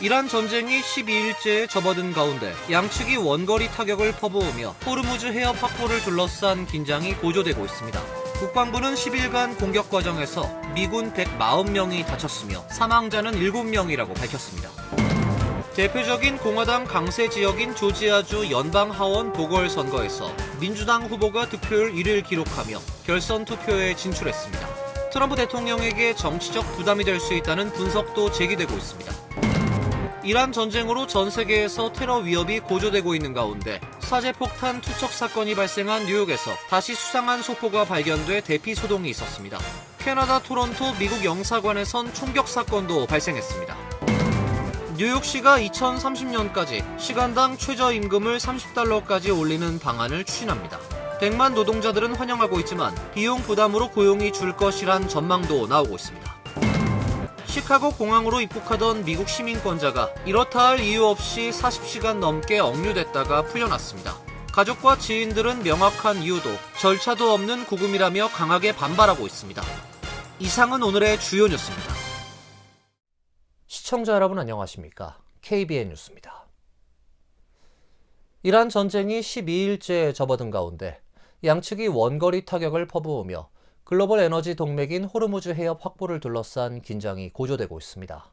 이란 전쟁이 12일째에 접어든 가운데 양측이 원거리 타격을 퍼부으며 호르무즈 해협 확보를 둘러싼 긴장이 고조되고 있습니다. 국방부는 10일간 공격 과정에서 미군 140명이 다쳤으며 사망자는 7명이라고 밝혔습니다. 대표적인 공화당 강세 지역인 조지아주 연방 하원 보궐선거에서 민주당 후보가 득표율 1위를 기록하며 결선 투표에 진출했습니다. 트럼프 대통령에게 정치적 부담이 될 수 있다는 분석도 제기되고 있습니다. 이란 전쟁으로 전 세계에서 테러 위협이 고조되고 있는 가운데 사제폭탄 투척 사건이 발생한 뉴욕에서 다시 수상한 소포가 발견돼 대피 소동이 있었습니다. 캐나다 토론토 미국 영사관에선 총격 사건도 발생했습니다. 뉴욕시가 2030년까지 시간당 최저임금을 $30까지 올리는 방안을 추진합니다. 100만 노동자들은 환영하고 있지만 비용 부담으로 고용이 줄 것이란 전망도 나오고 있습니다. 시카고 공항으로 입국하던 미국 시민권자가 이렇다 할 이유 없이 40시간 넘게 억류됐다가 풀려났습니다. 가족과 지인들은 명확한 이유도 절차도 없는 구금이라며 강하게 반발하고 있습니다. 이상은 오늘의 주요 뉴스입니다. 시청자 여러분 안녕하십니까? KBN 뉴스입니다. 이란 전쟁이 12일째 접어든 가운데 양측이 원거리 타격을 퍼부으며 글로벌 에너지 동맥인 호르무즈 해협 확보를 둘러싼 긴장이 고조되고 있습니다.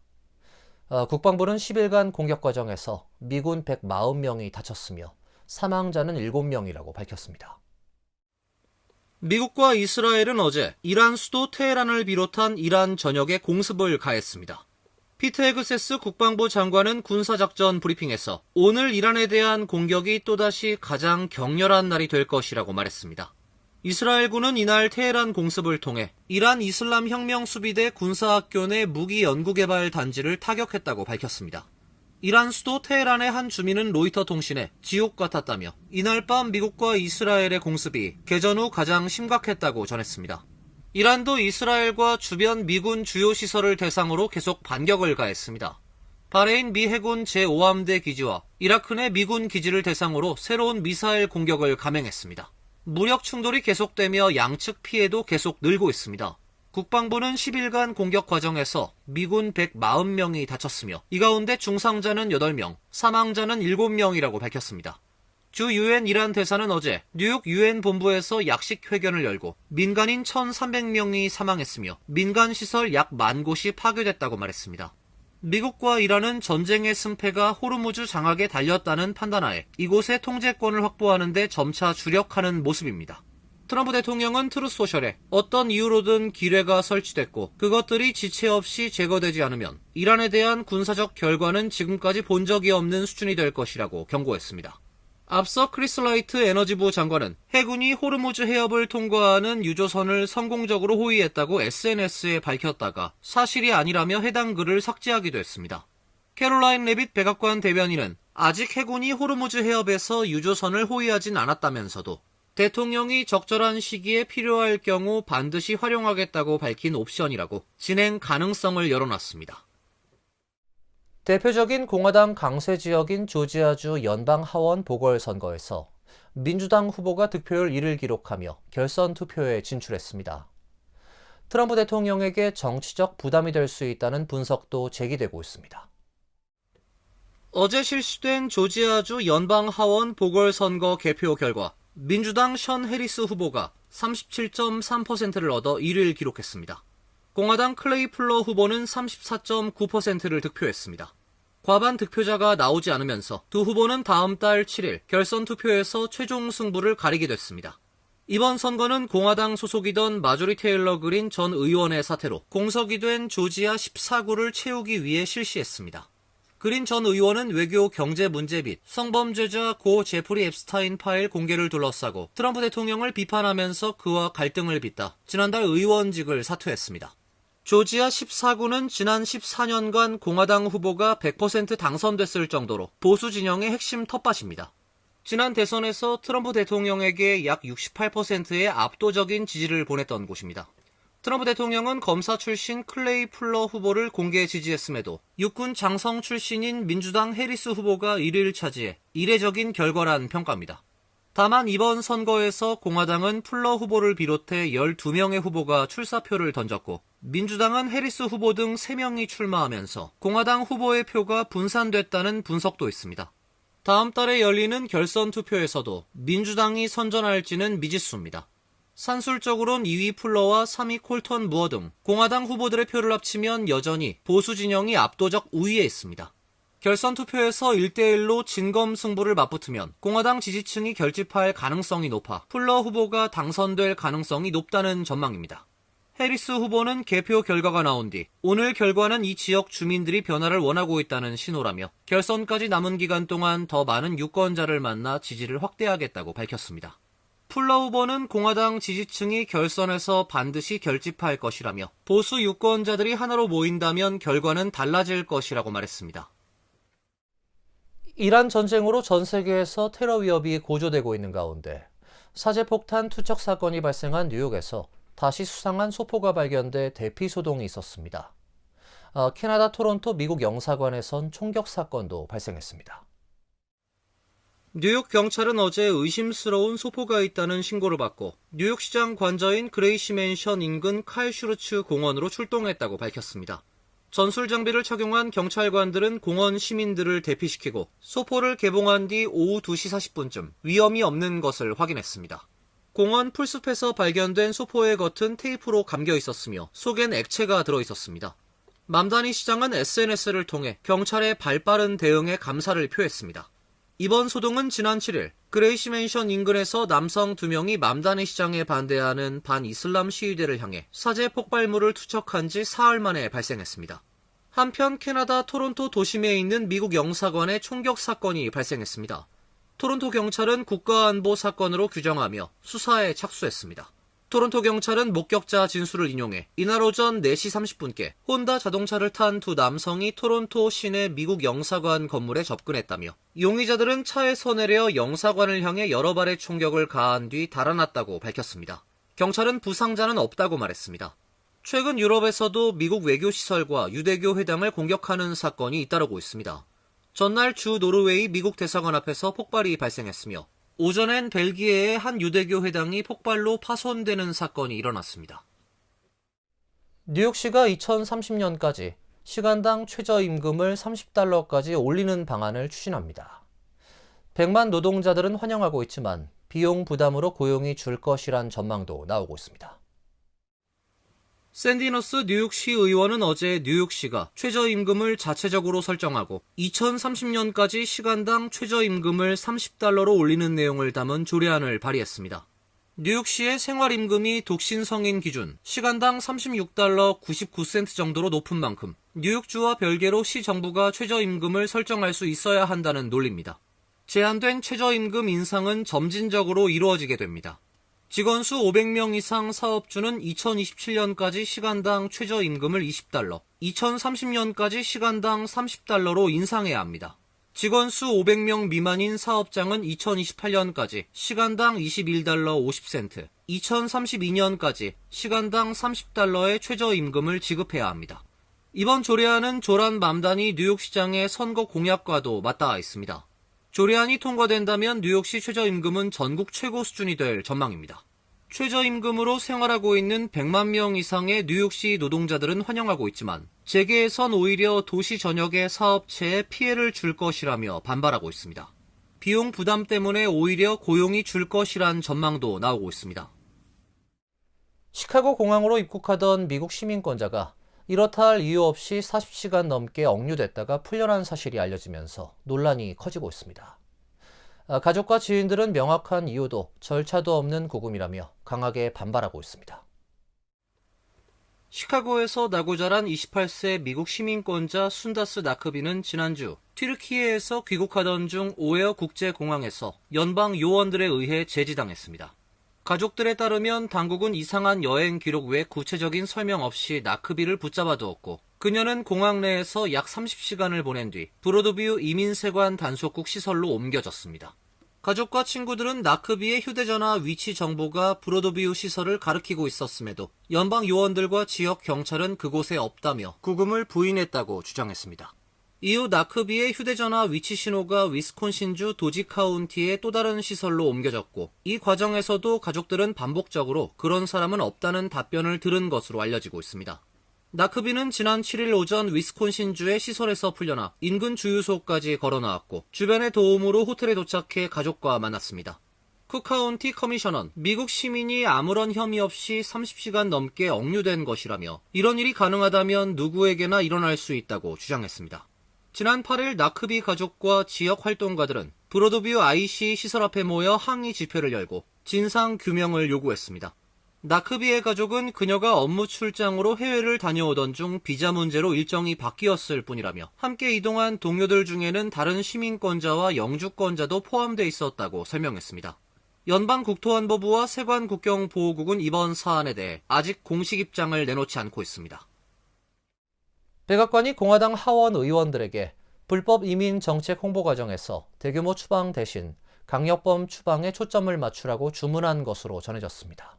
국방부는 10일간 공격 과정에서 미군 140명이 다쳤으며 사망자는 7명이라고 밝혔습니다. 미국과 이스라엘은 어제 이란 수도 테헤란을 비롯한 이란 전역에 공습을 가했습니다. 피트 헤그세스 국방부 장관은 군사작전 브리핑에서 오늘 이란에 대한 공격이 또다시 가장 격렬한 날이 될 것이라고 말했습니다. 이스라엘군은 이날 테헤란 공습을 통해 이란 이슬람 혁명 수비대 군사학교 내 무기 연구개발 단지를 타격했다고 밝혔습니다. 이란 수도 테헤란의 한 주민은 로이터 통신에 지옥 같았다며 이날 밤 미국과 이스라엘의 공습이 개전 후 가장 심각했다고 전했습니다. 이란도 이스라엘과 주변 미군 주요 시설을 대상으로 계속 반격을 가했습니다. 바레인 미 해군 제5함대 기지와 이라크 내 미군 기지를 대상으로 새로운 미사일 공격을 감행했습니다. 무력 충돌이 계속되며 양측 피해도 계속 늘고 있습니다. 국방부는 10일간 공격 과정에서 미군 140명이 다쳤으며 이 가운데 중상자는 8명, 사망자는 7명이라고 밝혔습니다. 주 유엔 이란 대사는 어제 뉴욕 유엔 본부에서 약식 회견을 열고 민간인 1,300명이 사망했으며 민간 시설 약 10,000곳이 파괴됐다고 말했습니다. 미국과 이란은 전쟁의 승패가 호르무즈 장악에 달렸다는 판단하에 이곳의 통제권을 확보하는 데 점차 주력하는 모습입니다. 트럼프 대통령은 트루스 소셜에 어떤 이유로든 기뢰가 설치됐고 그것들이 지체 없이 제거되지 않으면 이란에 대한 군사적 결과는 지금까지 본 적이 없는 수준이 될 것이라고 경고했습니다. 앞서 크리스 라이트 에너지부 장관은 해군이 호르무즈 해협을 통과하는 유조선을 성공적으로 호위했다고 SNS에 밝혔다가 사실이 아니라며 해당 글을 삭제하기도 했습니다. 캐롤라인 레빗 백악관 대변인은 아직 해군이 호르무즈 해협에서 유조선을 호위하진 않았다면서도 대통령이 적절한 시기에 필요할 경우 반드시 활용하겠다고 밝힌 옵션이라고 진행 가능성을 열어놨습니다. 대표적인 공화당 강세 지역인 조지아주 연방 하원 보궐선거에서 민주당 후보가 득표율 1위를 기록하며 결선 투표에 진출했습니다. 트럼프 대통령에게 정치적 부담이 될 수 있다는 분석도 제기되고 있습니다. 어제 실시된 조지아주 연방 하원 보궐선거 개표 결과 민주당 션 해리스 후보가 37.3%를 얻어 1위를 기록했습니다. 공화당 클레이 플러 후보는 34.9%를 득표했습니다. 과반 득표자가 나오지 않으면서 두 후보는 다음 달 7일 결선 투표에서 최종 승부를 가리게 됐습니다. 이번 선거는 공화당 소속이던 마조리 테일러 그린 전 의원의 사퇴로 공석이 된 조지아 14구를 채우기 위해 실시했습니다. 그린 전 의원은 외교 경제 문제 및 성범죄자 고 제프리 앱스타인 파일 공개를 둘러싸고 트럼프 대통령을 비판하면서 그와 갈등을 빚다 지난달 의원직을 사퇴했습니다. 조지아 14구는 지난 14년간 공화당 후보가 100% 당선됐을 정도로 보수 진영의 핵심 텃밭입니다. 지난 대선에서 트럼프 대통령에게 약 68%의 압도적인 지지를 보냈던 곳입니다. 트럼프 대통령은 검사 출신 클레이 플러 후보를 공개 지지했음에도 육군 장성 출신인 민주당 해리스 후보가 1위를 차지해 이례적인 결과란 평가입니다. 다만 이번 선거에서 공화당은 풀러 후보를 비롯해 12명의 후보가 출사표를 던졌고 민주당은 해리스 후보 등 3명이 출마하면서 공화당 후보의 표가 분산됐다는 분석도 있습니다. 다음 달에 열리는 결선 투표에서도 민주당이 선전할지는 미지수입니다. 산술적으로는 2위 풀러와 3위 콜턴 무어 등 공화당 후보들의 표를 합치면 여전히 보수 진영이 압도적 우위에 있습니다. 결선 투표에서 1대1로 진검승부를 맞붙으면 공화당 지지층이 결집할 가능성이 높아 풀러 후보가 당선될 가능성이 높다는 전망입니다. 해리스 후보는 개표 결과가 나온 뒤 오늘 결과는 이 지역 주민들이 변화를 원하고 있다는 신호라며 결선까지 남은 기간 동안 더 많은 유권자를 만나 지지를 확대하겠다고 밝혔습니다. 풀러 후보는 공화당 지지층이 결선에서 반드시 결집할 것이라며 보수 유권자들이 하나로 모인다면 결과는 달라질 것이라고 말했습니다. 이란 전쟁으로 전 세계에서 테러 위협이 고조되고 있는 가운데 사제폭탄 투척 사건이 발생한 뉴욕에서 다시 수상한 소포가 발견돼 대피 소동이 있었습니다. 캐나다 토론토 미국 영사관에선 총격 사건도 발생했습니다. 뉴욕 경찰은 어제 의심스러운 소포가 있다는 신고를 받고 뉴욕시장 관저인 그레이시 맨션 인근 칼 슈르츠 공원으로 출동했다고 밝혔습니다. 전술 장비를 착용한 경찰관들은 공원 시민들을 대피시키고 소포를 개봉한 뒤 오후 2시 40분쯤 위험이 없는 것을 확인했습니다. 공원 풀숲에서 발견된 소포의 겉은 테이프로 감겨 있었으며 속엔 액체가 들어있었습니다. 맘다니 시장은 SNS를 통해 경찰의 발빠른 대응에 감사를 표했습니다. 이번 소동은 지난 7일 그레이시 맨션 인근에서 남성 2명이 맘다니 시장에 반대하는 반이슬람 시위대를 향해 사제 폭발물을 투척한 지 사흘 만에 발생했습니다. 한편 캐나다 토론토 도심에 있는 미국 영사관에 총격 사건이 발생했습니다. 토론토 경찰은 국가안보 사건으로 규정하며 수사에 착수했습니다. 토론토 경찰은 목격자 진술을 인용해 이날 오전 4시 30분께 혼다 자동차를 탄 2 남성이 토론토 시내 미국 영사관 건물에 접근했다며 용의자들은 차에서 내려 영사관을 향해 여러 발의 총격을 가한 뒤 달아났다고 밝혔습니다. 경찰은 부상자는 없다고 말했습니다. 최근 유럽에서도 미국 외교시설과 유대교 회당을 공격하는 사건이 잇따르고 있습니다. 전날 주 노르웨이 미국 대사관 앞에서 폭발이 발생했으며 오전엔 벨기에의 한 유대교 회당이 폭발로 파손되는 사건이 일어났습니다. 뉴욕시가 2030년까지 시간당 최저임금을 $30까지 올리는 방안을 추진합니다. 100만 노동자들은 환영하고 있지만 비용 부담으로 고용이 줄 것이란 전망도 나오고 있습니다. 샌디너스 뉴욕시 의원은 어제 뉴욕시가 최저임금을 자체적으로 설정하고 2030년까지 시간당 최저임금을 $30로 올리는 내용을 담은 조례안을 발의했습니다. 뉴욕시의 생활임금이 독신 성인 기준 시간당 $36 99센트 정도로 높은 만큼 뉴욕주와 별개로 시 정부가 최저임금을 설정할 수 있어야 한다는 논리입니다. 제한된 최저임금 인상은 점진적으로 이루어지게 됩니다. 직원 수 500명 이상 사업주는 2027년까지 시간당 최저임금을 $20, 2030년까지 시간당 $30로 인상해야 합니다. 직원 수 500명 미만인 사업장은 2028년까지 시간당 $21 50센트, 2032년까지 시간당 $30의 최저임금을 지급해야 합니다. 이번 조례안은 조란 맘다니 뉴욕시장의 선거 공약과도 맞닿아 있습니다. 조례안이 통과된다면 뉴욕시 최저임금은 전국 최고 수준이 될 전망입니다. 최저임금으로 생활하고 있는 100만 명 이상의 뉴욕시 노동자들은 환영하고 있지만 재계에선 오히려 도시 전역의 사업체에 피해를 줄 것이라며 반발하고 있습니다. 비용 부담 때문에 오히려 고용이 줄 것이란 전망도 나오고 있습니다. 시카고 공항으로 입국하던 미국 시민권자가 이렇다 할 이유 없이 40시간 넘게 억류됐다가 풀려난 사실이 알려지면서 논란이 커지고 있습니다. 가족과 지인들은 명확한 이유도 절차도 없는 구금이라며 강하게 반발하고 있습니다. 시카고에서 나고 자란 28세 미국 시민권자 순다스 나크비는 지난주 튀르키예에서 귀국하던 중 오헤어 국제공항에서 연방 요원들에 의해 제지당했습니다. 가족들에 따르면 당국은 이상한 여행 기록 외 구체적인 설명 없이 나크비를 붙잡아 두었고 그녀는 공항 내에서 약 30시간을 보낸 뒤 브로드뷰 이민세관 단속국 시설로 옮겨졌습니다. 가족과 친구들은 나크비의 휴대전화 위치 정보가 브로드뷰 시설을 가리키고 있었음에도 연방 요원들과 지역 경찰은 그곳에 없다며 구금을 부인했다고 주장했습니다. 이후 나크비의 휴대전화 위치 신호가 위스콘신주 도지 카운티의 또 다른 시설로 옮겨졌고, 이 과정에서도 가족들은 반복적으로 그런 사람은 없다는 답변을 들은 것으로 알려지고 있습니다. 나크비는 지난 7일 오전 위스콘신주의 시설에서 풀려나 인근 주유소까지 걸어나왔고, 주변의 도움으로 호텔에 도착해 가족과 만났습니다. 쿡카운티 커미셔너는 미국 시민이 아무런 혐의 없이 30시간 넘게 억류된 것이라며, 이런 일이 가능하다면 누구에게나 일어날 수 있다고 주장했습니다. 지난 8일 나크비 가족과 지역 활동가들은 브로드뷰 IC 시설 앞에 모여 항의 집회를 열고 진상 규명을 요구했습니다. 나크비의 가족은 그녀가 업무 출장으로 해외를 다녀오던 중 비자 문제로 일정이 바뀌었을 뿐이라며, 함께 이동한 동료들 중에는 다른 시민권자와 영주권자도 포함돼 있었다고 설명했습니다. 연방국토안보부와 세관국경보호국은 이번 사안에 대해 아직 공식 입장을 내놓지 않고 있습니다. 백악관이 공화당 하원 의원들에게 불법 이민 정책 홍보 과정에서 대규모 추방 대신 강력범 추방에 초점을 맞추라고 주문한 것으로 전해졌습니다.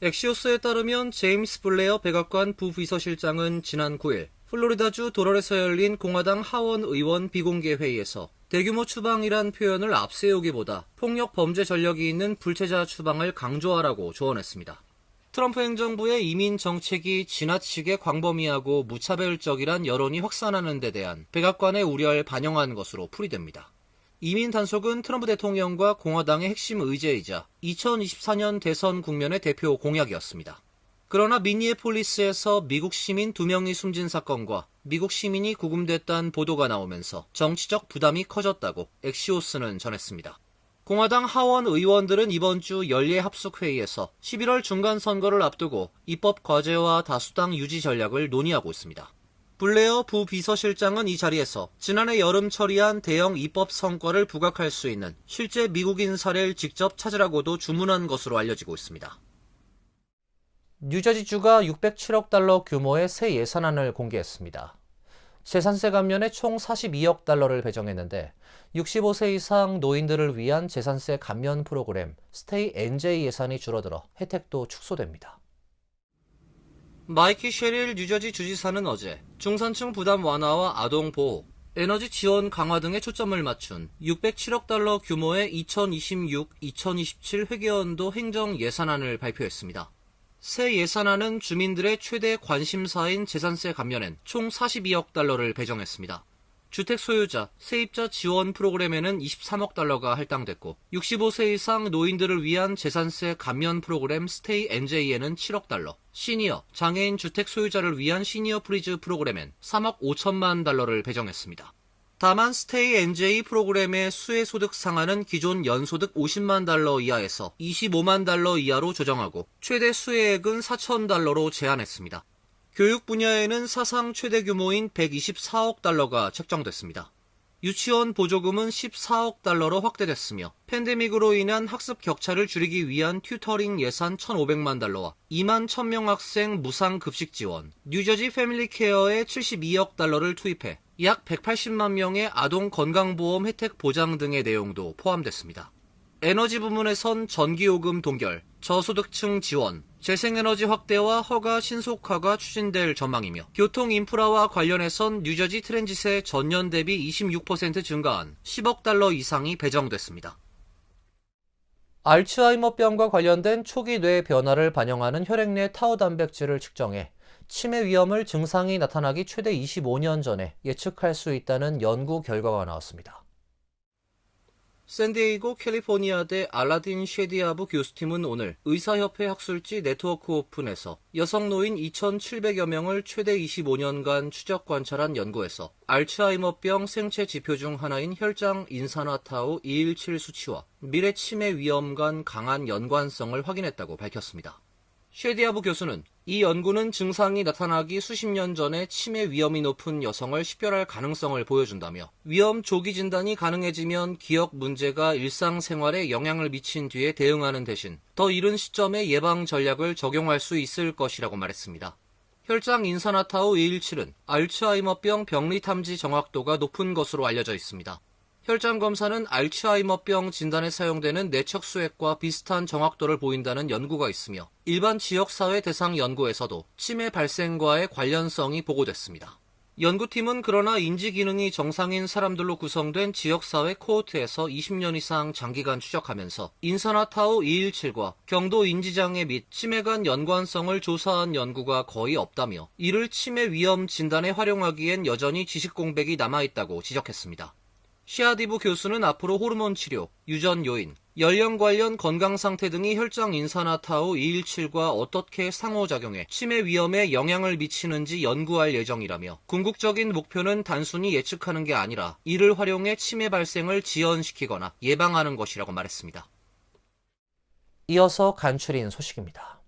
엑시오스에 따르면 제임스 블레어 백악관 부비서실장은 지난 9일 플로리다주 도럴에서 열린 공화당 하원 의원 비공개 회의에서 대규모 추방이란 표현을 앞세우기보다 폭력 범죄 전력이 있는 불체자 추방을 강조하라고 조언했습니다. 트럼프 행정부의 이민 정책이 지나치게 광범위하고 무차별적이란 여론이 확산하는 데 대한 백악관의 우려를 반영한 것으로 풀이됩니다. 이민 단속은 트럼프 대통령과 공화당의 핵심 의제이자 2024년 대선 국면의 대표 공약이었습니다. 그러나 미니애폴리스에서 미국 시민 2명이 숨진 사건과 미국 시민이 구금됐다는 보도가 나오면서 정치적 부담이 커졌다고 엑시오스는 전했습니다. 공화당 하원 의원들은 이번 주 연례 합숙회의에서 11월 중간선거를 앞두고 입법 과제와 다수당 유지 전략을 논의하고 있습니다. 블레어 부비서실장은 이 자리에서 지난해 여름 처리한 대형 입법 성과를 부각할 수 있는 실제 미국인 사례를 직접 찾으라고도 주문한 것으로 알려지고 있습니다. 뉴저지주가 607억 달러 규모의 새 예산안을 공개했습니다. 재산세 감면에 총 42억 달러를 배정했는데 65세 이상 노인들을 위한 재산세 감면 프로그램 스테이 NJ 예산이 줄어들어 혜택도 축소됩니다. 마이키 셰릴 뉴저지 주지사는 어제 중산층 부담 완화와 아동 보호, 에너지 지원 강화 등에 초점을 맞춘 607억 달러 규모의 2026-2027 회계연도 행정 예산안을 발표했습니다. 새 예산안은 주민들의 최대 관심사인 재산세 감면엔 총 42억 달러를 배정했습니다. 주택 소유자, 세입자 지원 프로그램에는 23억 달러가 할당됐고 65세 이상 노인들을 위한 재산세 감면 프로그램 스테이 NJ에는 7억 달러, 시니어, 장애인 주택 소유자를 위한 시니어 프리즈 프로그램엔 3억 5천만 달러를 배정했습니다. 다만 스테이 NJ 프로그램의 수혜소득 상한은 기존 연소득 50만 달러 이하에서 25만 달러 이하로 조정하고 최대 수혜액은 4천 달러로 제한했습니다. 교육 분야에는 사상 최대 규모인 124억 달러가 책정됐습니다. 유치원 보조금은 14억 달러로 확대됐으며 팬데믹으로 인한 학습 격차를 줄이기 위한 튜터링 예산 1,500만 달러와 2만 1,000명 학생 무상 급식 지원, 뉴저지 패밀리 케어에 72억 달러를 투입해 약 180만 명의 아동 건강보험 혜택 보장 등의 내용도 포함됐습니다. 에너지 부문에선 전기요금 동결, 저소득층 지원, 재생에너지 확대와 허가 신속화가 추진될 전망이며 교통 인프라와 관련해선 뉴저지 트랜짓의 전년 대비 26% 증가한 10억 달러 이상이 배정됐습니다. 알츠하이머병과 관련된 초기 뇌 변화를 반영하는 혈액내 타우 단백질을 측정해 치매 위험을 증상이 나타나기 최대 25년 전에 예측할 수 있다는 연구 결과가 나왔습니다. 샌디에이고 캘리포니아대 알라딘 쉐디아부 교수팀은 오늘 의사협회 학술지 네트워크 오픈에서 여성 노인 2,700여 명을 최대 25년간 추적 관찰한 연구에서 알츠하이머병 생체 지표 중 하나인 혈장 인산화타우 217 수치와 미래 치매 위험 간 강한 연관성을 확인했다고 밝혔습니다. 쉐디아부 교수는 이 연구는 증상이 나타나기 수십 년 전에 치매 위험이 높은 여성을 식별할 가능성을 보여준다며 위험 조기 진단이 가능해지면 기억 문제가 일상생활에 영향을 미친 뒤에 대응하는 대신 더 이른 시점에 예방 전략을 적용할 수 있을 것이라고 말했습니다. 혈장 인산화타우 217은 알츠하이머병 병리 탐지 정확도가 높은 것으로 알려져 있습니다. 혈장 검사는 알츠하이머병 진단에 사용되는 내척 수액과 비슷한 정확도를 보인다는 연구가 있으며 일반 지역사회 대상 연구에서도 치매 발생과의 관련성이 보고됐습니다. 연구팀은 그러나 인지 기능이 정상인 사람들로 구성된 지역사회 코호트에서 20년 이상 장기간 추적하면서 인산화타우 217과 경도 인지장애 및 치매 간 연관성을 조사한 연구가 거의 없다며 이를 치매 위험 진단에 활용하기엔 여전히 지식 공백이 남아있다고 지적했습니다. 시아디브 교수는 앞으로 호르몬 치료, 유전 요인, 연령 관련 건강 상태 등이 혈장 인산화타우 217과 어떻게 상호작용해 치매 위험에 영향을 미치는지 연구할 예정이라며 궁극적인 목표는 단순히 예측하는 게 아니라 이를 활용해 치매 발생을 지연시키거나 예방하는 것이라고 말했습니다. 이어서 간추린 소식입니다.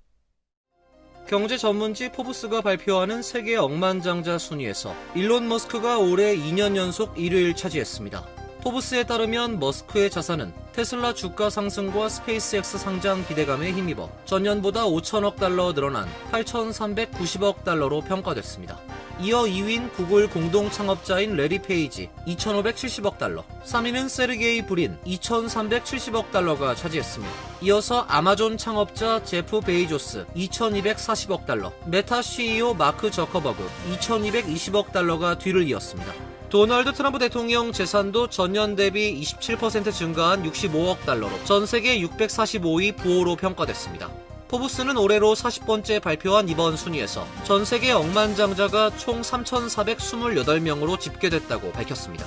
경제 전문지 포브스가 발표하는 세계 억만장자 순위에서 일론 머스크가 올해 2년 연속 1위를 차지했습니다. 포브스에 따르면 머스크의 자산은 테슬라 주가 상승과 스페이스X 상장 기대감에 힘입어 전년보다 5천억 달러 늘어난 8,390억 달러로 평가됐습니다. 이어 2위인 구글 공동 창업자인 레리 페이지 2,570억 달러, 3위는 세르게이 브린 2,370억 달러가 차지했으며 이어서 아마존 창업자 제프 베이조스 2,240억 달러, 메타 CEO 마크 저커버그 2,220억 달러가 뒤를 이었습니다. 도널드 트럼프 대통령 재산도 전년 대비 27% 증가한 65억 달러로 전 세계 645위 부호로 평가됐습니다. 포브스는 올해로 40번째 발표한 이번 순위에서 전 세계 억만장자가 총 3,428명으로 집계됐다고 밝혔습니다.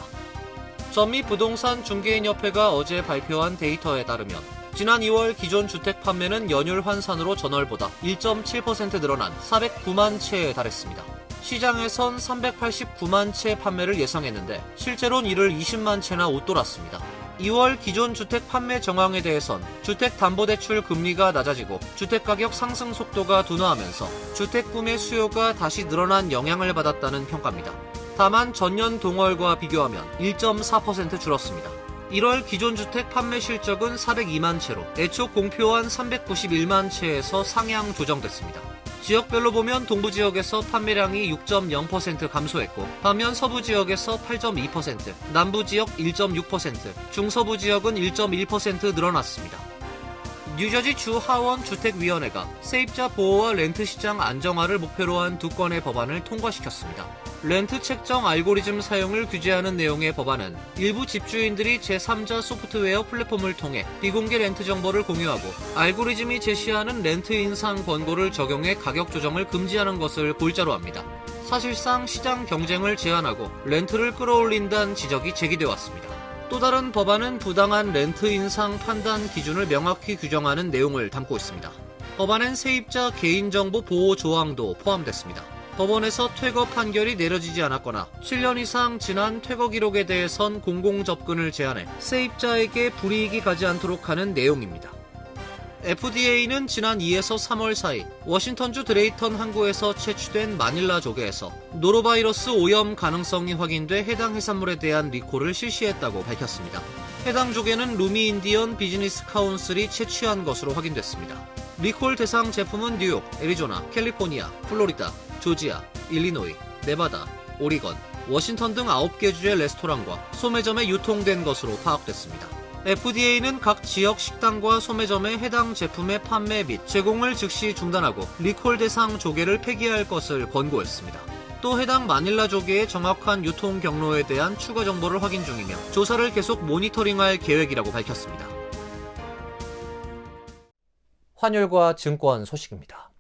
전미 부동산 중개인협회가 어제 발표한 데이터에 따르면 지난 2월 기존 주택 판매는 연율 환산으로 전월보다 1.7% 늘어난 409만 채에 달했습니다. 시장에선 389만 채 판매를 예상했는데 실제로는 이를 20만 채나 웃돌았습니다. 2월 기존 주택 판매 정황에 대해선 주택담보대출 금리가 낮아지고 주택가격 상승 속도가 둔화하면서 주택 구매 수요가 다시 늘어난 영향을 받았다는 평가입니다. 다만 전년 동월과 비교하면 1.4% 줄었습니다. 1월 기존 주택 판매 실적은 402만 채로 애초 공표한 391만 채에서 상향 조정됐습니다. 지역별로 보면 동부 지역에서 판매량이 6.0% 감소했고 반면 서부 지역에서 8.2%, 남부 지역 1.6%, 중서부 지역은 1.1% 늘어났습니다. 뉴저지 주 하원 주택위원회가 세입자 보호와 렌트 시장 안정화를 목표로 한 두 건의 법안을 통과시켰습니다. 렌트 책정 알고리즘 사용을 규제하는 내용의 법안은 일부 집주인들이 제3자 소프트웨어 플랫폼을 통해 비공개 렌트 정보를 공유하고 알고리즘이 제시하는 렌트 인상 권고를 적용해 가격 조정을 금지하는 것을 골자로 합니다. 사실상 시장 경쟁을 제한하고 렌트를 끌어올린다는 지적이 제기돼 왔습니다. 또 다른 법안은 부당한 렌트 인상 판단 기준을 명확히 규정하는 내용을 담고 있습니다. 법안엔 세입자 개인정보 보호 조항도 포함됐습니다. 법원에서 퇴거 판결이 내려지지 않았거나 7년 이상 지난 퇴거 기록에 대해선 공공접근을 제한해 세입자에게 불이익이 가지 않도록 하는 내용입니다. FDA는 지난 2에서 3월 사이 워싱턴주 드레이턴 항구에서 채취된 마닐라 조개에서 노로바이러스 오염 가능성이 확인돼 해당 해산물에 대한 리콜을 실시했다고 밝혔습니다. 해당 조개는 루미 인디언 비즈니스 카운슬이 채취한 것으로 확인됐습니다. 리콜 대상 제품은 뉴욕, 애리조나, 캘리포니아, 플로리다, 조지아, 일리노이, 네바다, 오리건, 워싱턴 등 9개 주의 레스토랑과 소매점에 유통된 것으로 파악됐습니다. FDA는 각 지역 식당과 소매점에 해당 제품의 판매 및 제공을 즉시 중단하고 리콜 대상 조개를 폐기할 것을 권고했습니다. 또 해당 마닐라 조개의 정확한 유통 경로에 대한 추가 정보를 확인 중이며 조사를 계속 모니터링할 계획이라고 밝혔습니다. 환율과 증권 소식입니다.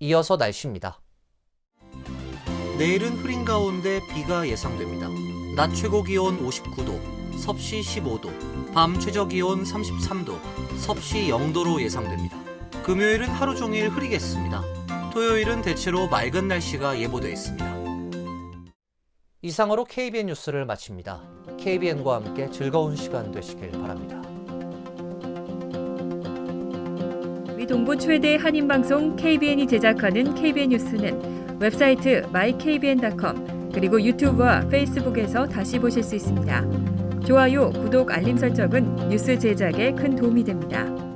이어서 날씨입니다. 내일은 흐린 가운데 비가 예상됩니다. 낮 최고 기온 59도, 섭씨 15도, 밤 최저 기온 33도, 섭씨 0도로 예상됩니다. 금요일은 하루 종일 흐리겠습니다. 토요일은 대체로 맑은 날씨가 예보되어 있습니다. 이상으로 KBN 뉴스를 마칩니다. KBN과 함께 즐거운 시간 되시길 바랍니다. 동부 최대 한인방송 KBN이 제작하는 KBN 뉴스는 웹사이트 mykbn.com 그리고 유튜브와 페이스북에서 다시 보실 수 있습니다. 좋아요, 구독, 알림 설정은 뉴스 제작에 큰 도움이 됩니다.